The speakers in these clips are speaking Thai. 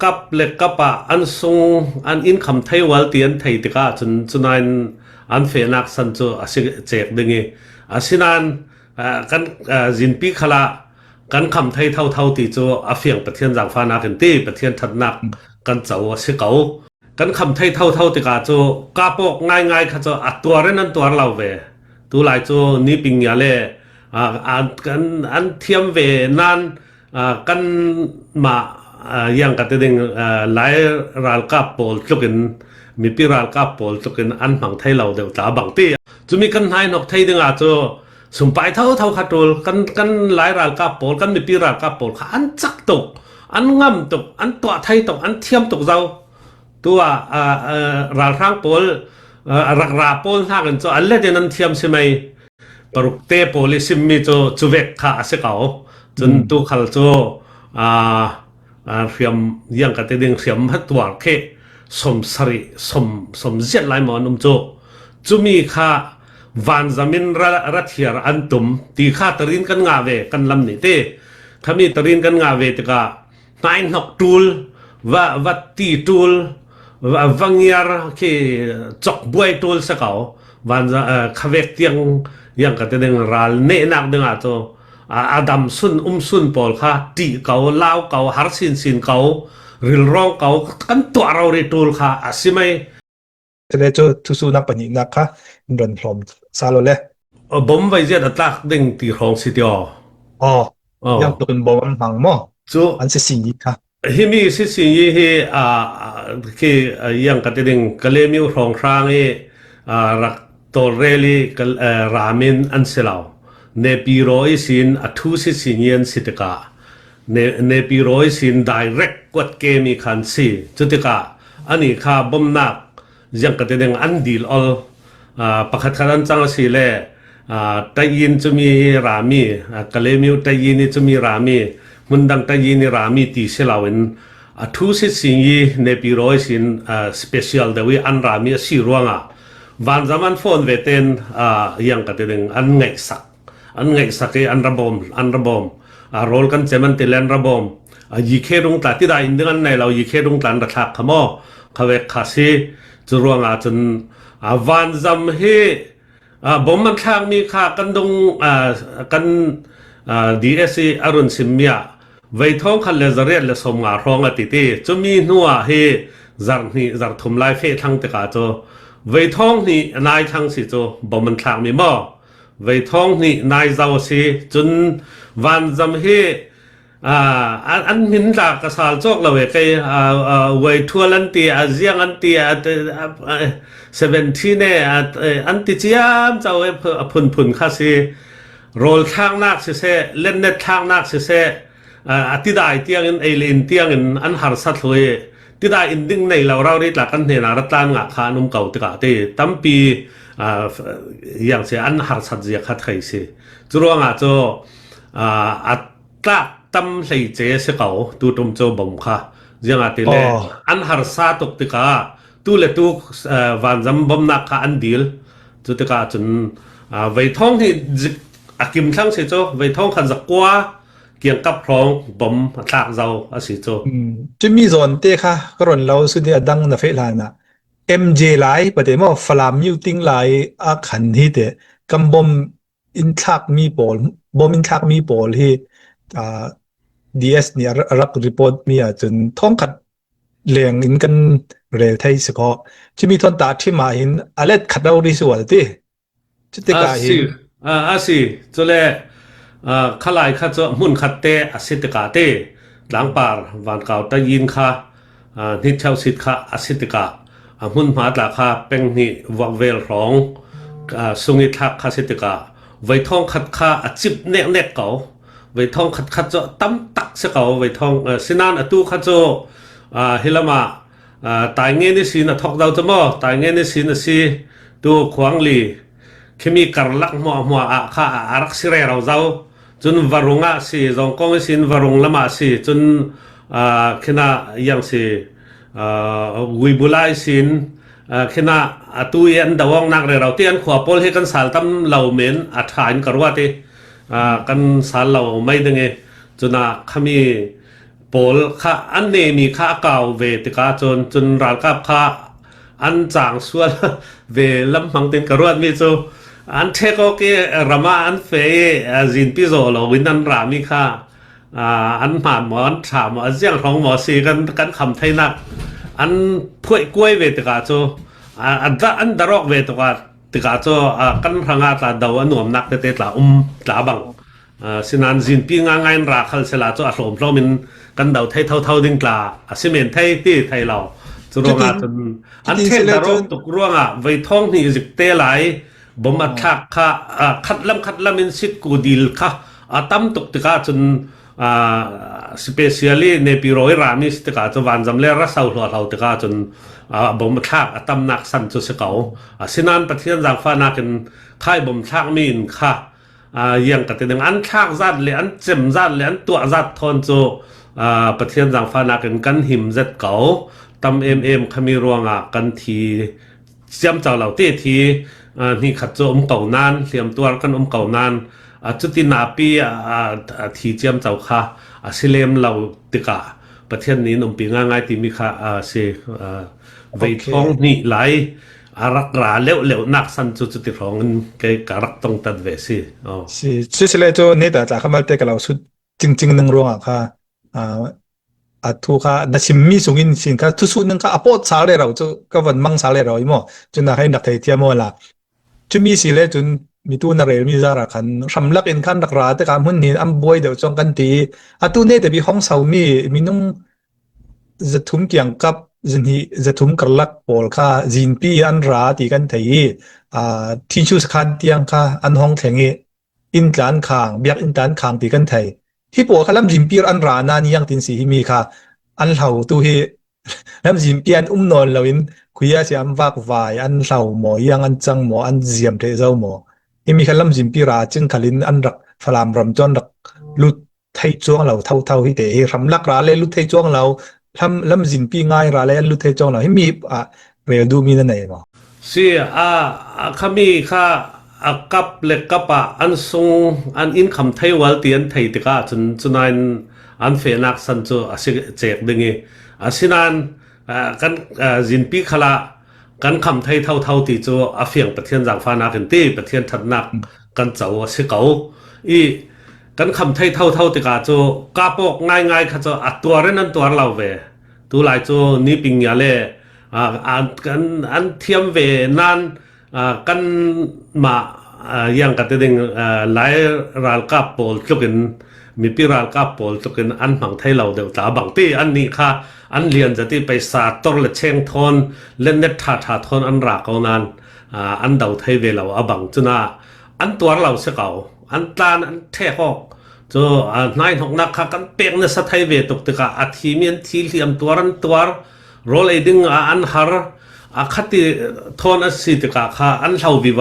กับเล็กกับอันทรงอันอินคำไทยวอลเตียนไทยติกาจนอันเฟนักสันโจอาศิเจกดึงอาศินันกันจินปีขละกันคำไทยเท่าตีโจอาเฟียงประเทศจากฟ้านากันตีประเทศทัดนักกันเจ้าสิเก่ากันคำไทยเท่าติกาโจกาปกง่ายขจอัดตัวเรนันตัวเราเวตัวหลายโจนี่ปิงยาเล่กันอันเทียมเวนันกันมายังกันดึงหลายรัลกาปอลจุกินมีปีรัลกาปอลจุกินอันฝั่งไทยเราเดี๋ยวตาบางตีจะมีกันไทยนกไทยดึงอาจจะสุ่มไปเท่าขัดตัวกันหลายรัลกาปอลกันมีปีรัลกาปอลอันจักตกอันงำตกอันตัวไทยตกอันเทียมตกเราตัวรัลข้างปอลรักราปอลท่ากันจะอันเล่นนั้นเทียมใช่ไหมปรุกเตปอลิซิมมีจะเวกข้าเสียเขาจนตัวขัลโจเรียมยังกันดึงเรียมหัดตัวแค่สมสริสมเจ็ดลายหมอนุ่มโจจุมีข้าวันจามินรัฐเฮียร์อันตุมตีข้าตรินกันงาเวกันลำนี้เต้ถ้ามีตรินกันงาเวติกานายนกตูลวัดตีตูลวังยาร์แค่จอกบวยตูลสักเขาวันจะข้าเวกเตียงยังกันดึงรัลเนนักดึงอาโจอาดัมซุนซุนปอลค่ะตีเกาลาวเกาฮาร์ซินเการิลร้องเกากันตัวเราเรตูลค่ะอาศิไม่จะได้จะทุสุนักปัญญาค่ะรอนพร้อมซาโลเล่บ่มไว้เจ็ดตักดึงตีของสิเดียวยังตัวเป็นบ่มหังมั้งอันเสียสิ่งนี้ค่ะที่มีสิ่งนี้คือยังกันดึงกะเลมิวรองครางรักตัวเรลีรามินอันเสลาเนปิโรยสินอัทุสิสิเนียนสิตกาเนปิโรยสิน direct กวดเกมีขันสีจุติกาอันนี้ข้าบ่มนักยังกันดึงอันดีลปะขัดขันจังสิเล่ตายินจะมีรามีกะเลมิวตายินจะมีรามีมุนดังตายินรามีตีเสลาวินอัทุสิสินีเนปิโรยสินspecial เดวิอันรามีสีรวงวันจามันฟอนเวเตนยังกันดึงอันไงสักอันไงสักอันระบมโรลกันเจมันติเลนระบมยีเครุงตาที่ได้อินดึงอันในเรายีเครุงตันระทักขโมเขาเวกขาซีจุรวงจนวันจำให้บ่มมันทางมีค่ากันดงกันDSC อรุณสิมยาไว้ท้องคันเลเซเรตเลสมงารองอติเตจะมีนัวให้จัรทุมไลเฟทั้งตะกาโจไว้ท้องนี่นายทั้งสิโจบ่มันทางมีบ่ไว้ท้องนี่นายเจ้าสิจนวันจำให้อันมินจากกษาจอกเราเว้ยไว้ทัวลันตีอาเซียงอันตี70เนี่ยอันติจิยามเจ้าเว้ยพุ่นข้าสิโรลทางนักสิเสเล่นเน็ตทางนักสิเสอติได้เตียงเอลินเตียงอันหาสัตว์เลยติได้อินดิ้งในเราได้หลักกันเห็นรัตานงาขานุ่มเก่าติกาเตตั้มปีอย่างเสียอันหาสัตว์เสียขัดไขสิจุรวงโจอัตราตั้มใส่เจสเก่าตูตุมโจบ่มค่ะยังอาติเลอันหาสัตว์ตกติกาตูเลตูวันจำบ่มนักค่ะอันดีลจุติกาจนไว้ท้องที่อากิมทั้งสิโจไว้ท้องขันสักกว่าเกี่ยงกับพร้องบ่มทากเจ้าอาสิโจจะมีส่วนเตะค่ะกรอนเราสุดที่ดังนะเฟลานะ MJ ไลน์ประเดี๋ยวฟลามิวติ้งไลน์อาขันที่เตะกำบ่มอินทักมีบอลบ่มอินทักมีบอลที่DS เนี่ยรับรีพอร์ตมีจนท้องขัดเลียงอินกันเร็วไทยสกอจะมีทนตาที่มาเห็นอะไรขัดเราดิส่วนเตะจะเตะกาเห็นอาสิจุเลขลายข้าจะมุนขัดเตะอาศิตกาเตะหลังปาร์วันเก่าตะยินค่ะนิชาวสิทธิ์ค่ะอาศิตกามุนมาตาค่ะเป็นนี่วังเวลร้องสุงิทักค่ะสิทธิ์กาไว้ท้องขัดค่ะอาจิบเนกเก่าไว้ท้องขัดจะตั้มตักเสเก่าไว้ท้องสินานอตุขัดจะเฮลมาตายเงี้ยนี่สินะทอกดาวจะมั่วตายเงี้ยนี่สินะสิตัวขวางลีเคมีการลักมัวข้าอารักสิเรเราเจ้าจนวารุงสิจงกงสินวารุงละมาสิจนขณะยังสิวิบุไลสินขณะตุยันดาวงนักเรเราเตียนขวบพลให้กันสารตั้มเหล่าเมนอัฐานกรวาติกันสารเหล่าไม่ดึงจนขมี ปอลค่ะอันนี้มีค่าเก่าเวติกาจนรานกับค่าอันจางส่วนเวลำพังตินกระรวดมีจูอันเทโกเกรามาอันเฟยจินปิโซเราวินันรามีค่าอันหมานหมอนถามอันเสียงของหมอสีกันคำไทยนักอันพ่วยกล้วยเวติกาจูอันดารอกเวติกาติกาจูกันทางอาตาดาวหน่วมนักเตตลาตลาบังสินันจินปีง่ายราคัลเสลาจูอารมณ์เรามินกันดาวไทยเท่าดิ่งกลาสิเมนไทยที่ไทยเราจุรงอาจนอันเทนดารอกตุกร่วงไว้ท้องนี่จิกเตไหลบ่มาทักค่ะคัดลำมินสิกูดิลค่ะตั้มตุกติกาจนspecially ในปีร้อยรามิสติกาจวันจำเล่รัสเอาหัวเราติกาจนบ่มาทักตั้มนักสันจุสเก่าสินันประเทศจางฟ้านักันค่ายบ่มทักมีนค่ะยังกติดึงอันทักจัดเลยอันเจ็มจัดเลยอันตัวจัดทอนโจประเทศจางฟ้านักันหิมจัดเก่าตั้มขมีรวงกันทีเสียมเจ้าเหล่าที่ทีนี่ขัดโจเก่านานเสียมตัวกันเก่านานจุดที่นาปีทีเจียมเจ้าค่ะสิเลมเราติกาประเทศนี้นมปีง่ายๆที่มีค่ะเสไว้ท้องนี่ไหลรักราเร็วนักสันจุดที่ร้องเกกรักต้องตัดเวสิสิเลยโจนี่แต่จากมาเตกเราสุดจริงๆนึงรวงค่ะทุกนัชิมมีสุกินสินค่ะทุกส่วนนึงค่ะอปอดสาเลยเราจะก็วันมังสาเลยเราอีหมอจนให้นักไทยเทียมว่าจะมีสิเลยจนมีตัวนาเรมีจาระคันสำลักเอ็นคันรักราแต่การหุ่นนี่อันบวยเดี๋ยวจงกันตีตัวนี้แต่มีห้องเสามีนุ่งจะทุ่มเกี่ยงกับจะทุ่มกระลักปอลค่ะจินปีอันราตีกันไทยที่ชูสคันเตียงค่ะอันห้องแถงอินการขางเบียกอินการขางตีกันไทยที่ปอลค่ะลำจินปีอันรานานี่ยังตินสีมีค่ะอันเหล่าตัวเฮลำจินปีอันนอนเราอินคุยอาเซียมวักวายอันเหล่าหมอยังอันจังหมออันเจียมเทเจ้าหมอมีคันลำจิมปีราจึงขลินอันรักฟลามรำจนรักลุดไทยจ้วงเราเท่าที่เตะรำลักราเลยลุดไทยจ้วงเราลำจิมปีง่ายราเลยลุดไทยจ้วงเราให้มีเรียดูมีนั่นเองมั้งสิขมีค่ะกับเล็กกับอันทรงอันอินคำไทยวอลเตียนไทยติกาจนอันเฟนักสันจูเจกดึงสินันกันจินปีขละกันคำไทยเท่าที่จะเฟียงประเทศจางฟ้านักที่ประเทศทัดนักกันเจ้าสิเก่ากันคำไทยเท่าที่กาจะกาปกง่ายเขาจะตัวเรนันตัวเราเวตัวหลายจะนี่ปิงยาเล่อันเทียมเวนั้นกันมายังกันติงหลายรัลกาปอลจุกินมีปีรัลกาปอลจุกินอันฝั่งไทยเราเดี๋ยวตาบางที่อันนี้ค่ะอันเลียนจะที่ไปสาตรเลเชงทอนเล่นเน็ตถาทอนอันรักเอานั้นอันเดาไทยเวลาบังจุน่าอันตัวเราเสกเอาอันตานอันเทหอกจะนายหกนักกันเปียงในสไทยเวตุกติกาอัฐิมีนทีเลียมตัวรันตัวโรลไอดึงอันหาร์ขัดที่ทอนอสิติกาค่ะอันเท่าวิว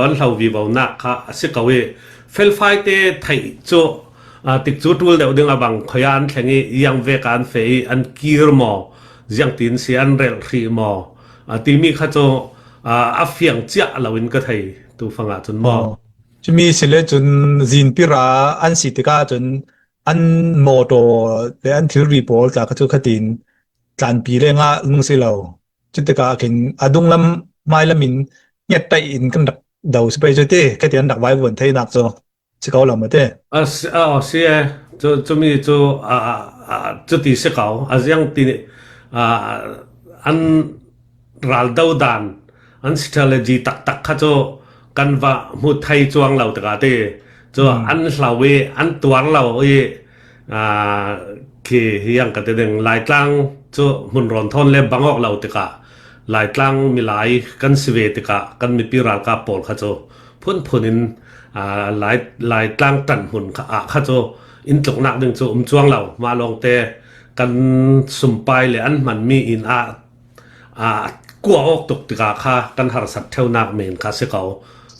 นักค่ะเสกเอาเฟลไฟเตไทยจะติดจุดวิลเดียวดึงบังขยันแข่งยังเวกันเฟยอันกีร์มอยังตินเสียนเรลรีมอที่มีข้าจะอัฟยังเจ้าเราอินก็ไทยตัวฟังจนมอจะมีสิเลจนจินปิราอันสิติกาจนอันโมโตและอันทิรีโพลจากข้าจะขัดินจานปีเรงลุงสิเราจุดติกาเข็นอดุงลำไม่ละมินเนี่ยไตอินกันดักเดาสไปจุดเต้แค่เดียนดักไว้บนไทยนักจ้ะสิเขาเราไม่เต้เสียจะมีจุดที่สิเขายังที่อันรัลดาวดานอันสเตลจีตักข้าจะกันว่ามุดไทยจวงเราตะกาเต้จะอันเราอันตัวเราคือยังกันแต่เรื่องหลายครั้งจะมุนร้อนทนเล็บบางออกเราตะกาหลายครั้งมีหลายกันสเวตะกากันมีปีรัลกาปอลข้าจะพุ่นหลายครั้งตันหุ่นข้าจะอินตกนักดึงจะจวงเรามาลองเตะกันสุ่มไปเลยอันมันมีอินกัวออกตกติกาค่ะกันหาสัตว์เท่านักเมนค่ะเสกเอา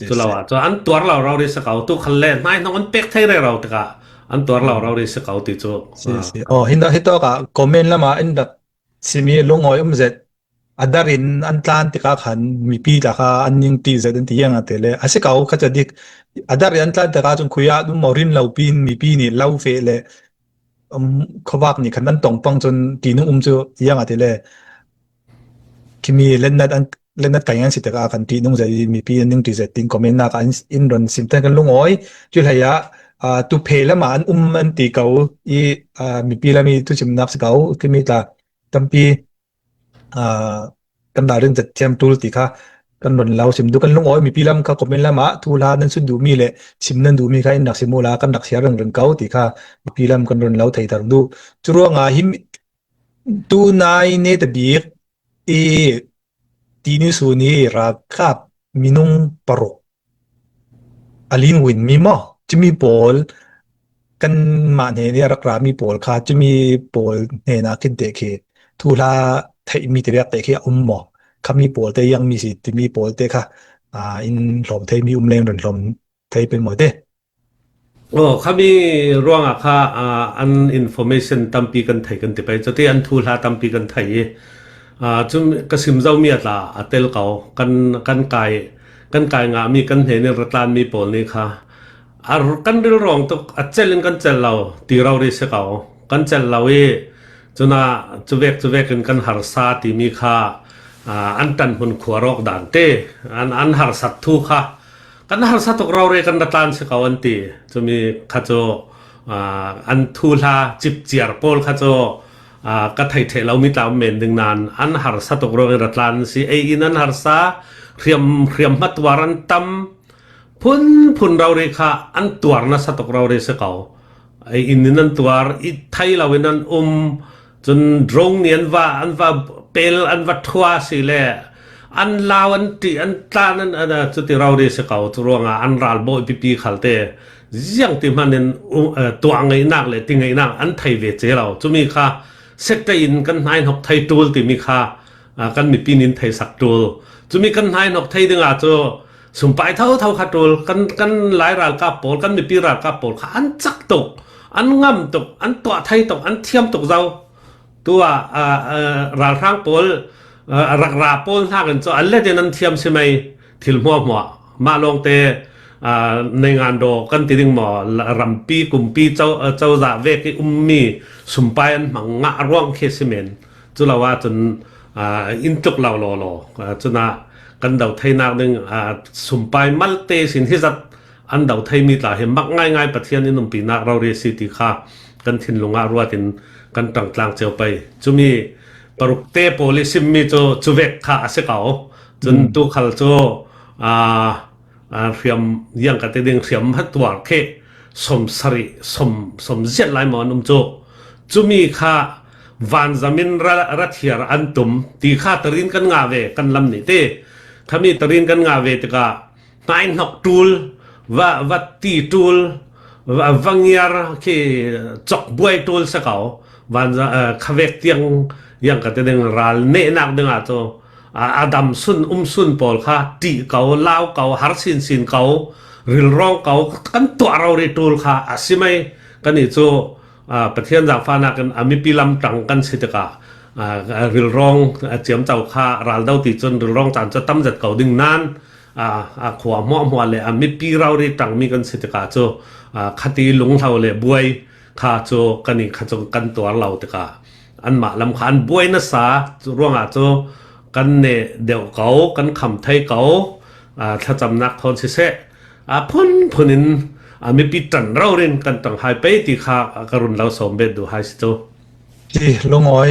จุเราจะอันตัวเราได้เสกเอาตัวคันเล่นไม่น้องมันเป็กไทยเราติกาอันตัวเราได้เสกเอาติดจุเห็นตัวก็คอมเมนต์แล้วมาอินดับสิมีลงหอยเสร็จอันดารินอันตานติกาขันมีปีตาค่ะอันยังตีเสร็จที่ยังเตเลยเสกเอาเขาจะดิกอันดารินอันตานติกาจนคุยดูมอรินเราปีนมีปีนี่เล่าเฟเลย เขาว่านี่ขันนั้นตรงปังจนตีนึงจูยังอาทิเลยคิมีเล่นนัดกันยังสิแต่ก็กันตีนึงจะมีปีนึงตีจะติ้งคอมเมนต์นักอินรอนสิมเตอร์กันลุงอ้อยจุดไหยะตุเพลมาอันตีเก่าอีมีปีละมีตุชิมนับสเก่าคิมีตาตั้มปีอ่ากันดาเรื่องจัดเตรียมตูลติค่ะกันรอนเราสิมดูกันลุงอ้อยมีปีละมันคอมเมนต์ละมาทูลานั้นสุดดูมีเลยสิมนั้นดูมีใครนักสิมูลากันนักเสียเรื่องเก่าติค่ะมีปีละกันรอนเราไทยตารดูจุดว่าหิมตูนายเนตบีกอีtini suni rakap minung parok alin win mi mo chimi pol kan ma ne ni rakra mi pol kha chimi pol ne na kin te ke thula thai mi te yak te ke mo khami pol te yang mi si ti mi pol te kha in hlom thai mi leng ron hlom thai pen mo te โอ้ข้ามีร่วงอะค่ะอันอินโฟเมชันตั้มปีกันไทยกันติไปจะที่อันทูลาตั้มปีกันไทยจุมกสิมเจ้ามีอะไรเตลเก่ากันไกงามีกันเห็นในรัฐานมีปอลนี่ค่ะกันเรื่องตุกเจลินกันเจลเราตีเราเรสเก่ากันเจลเราจุน่าจุเวกกันหาร์ซาตีมีค่ะอันตันหุ่นขวารอกด่านเตอันหาร์สัตทุค่ะกันหาร์สัตตุเราเรกันรัฐานเสกาวันตีจะมีข้าโจอันทูลาจิบเจียร์ปอลข้าโจก็ไทยเรามีตามเมนดึงนานอันหาร์สัตตุเราเรรัฐานสิอินันหาร์ซาเรียมมัดวารันตัมพุนเราเรค่ะอันตัวนัสตุกเราเรสเก่าไออินนันตัวอีไทยเราเวนันจนดรงเนียนว่าอันว่าเปลอันว่าทัวสิแลอันลาวอันตีอันตานั้นจุดที่เราเรสเก่าตัวรวงอันรัลโบปีขัลเตยังที่มันนั้นตัวไงนักเลยติงไงนักอันไทยเวเจเราจุมีค่ะเซตอินกันนายนกไทยตูลที่มีค่ะกันมีปีนินไทยสักตูลจุมีกันนายนกไทยดึงอาจจะสมไปเท่าขัดตูลกันหลายรายกับปอลกันมีปีรายกับปอลค่ะอันจักตกอันงำตกอันตัวไทยตกอันเทียมตกเราตัวรายร่างปอลรักราปอลท่ากันจะอันเล่นนั้นเทียมใช่ไหมถิลมัวมาลงเตในงานโดกันติดึงหมอรำปีกุมปีเจ้าจ่าเวกมีสมไปอันมังงะร่วงเคสิเมนจุลาวาจนอินตุกเราหล่อจนกันเดาไทยนักหนึ่งสมไปมัลเตสินที่จัดอันเดาไทยมีหลายเห็นมักง่ายประเทศนี้นุ่มปีนักเราเรียสิติค่ะกันทินลงอารัวตินกันต่างๆเจ้าไปจุมีปรุกเตโพลิซิมมีจูเวกค่ะเสกเอาจนตุขัลโจเรียมยังกันติดึงเรียมฮัตวาร์เคสมสริสมเจ็ดลายหมอนุ่มโจจุมีค่ะวันจามินรัฐเฮียร์อันตุมตีข้าตรินกันงาเวกันลำนี้เต้ถ้ามีตรินกันงาเวตกานายนกตูลว่าตีตูลว่าวังยาร์ที่จอกบวยตูลสักเอาวันขเวกเตียงยังกันดึงรัลเนนักดึงอาโจอาดัมซุนปอลค่ะตีเกาลาวเกาฮาร์ซินเการิลร้องเกากันตัวเราเรตูลค่ะอาศิไม่กันนี่โจประเทศจากฟ้านักกันมีปีลำตังกันสิตการิลร้องเจียมเจ้าข้ารัลดาวติจนริลร้องจานจะตั้มจัดเก่าดึงนั้นขวามัวเลยมีปีเราเรตังมีกันสิตกาโจคดีหลงเท่าเลยบวยข้าโจกันนี่ข้าโจกันตัวเราตกาอันมาลำคันบวยนัสาร่วงโจกันเนี่ยเดี๋ยวเก่ากันคำไทยเก่าถ้าจำนักทนเสพ้นนินมีปีตันเราเรียนกันต่างหายไปที่ข้ากรุณเราสมเบ็ดดูหายสิโจที่ลงอ้อย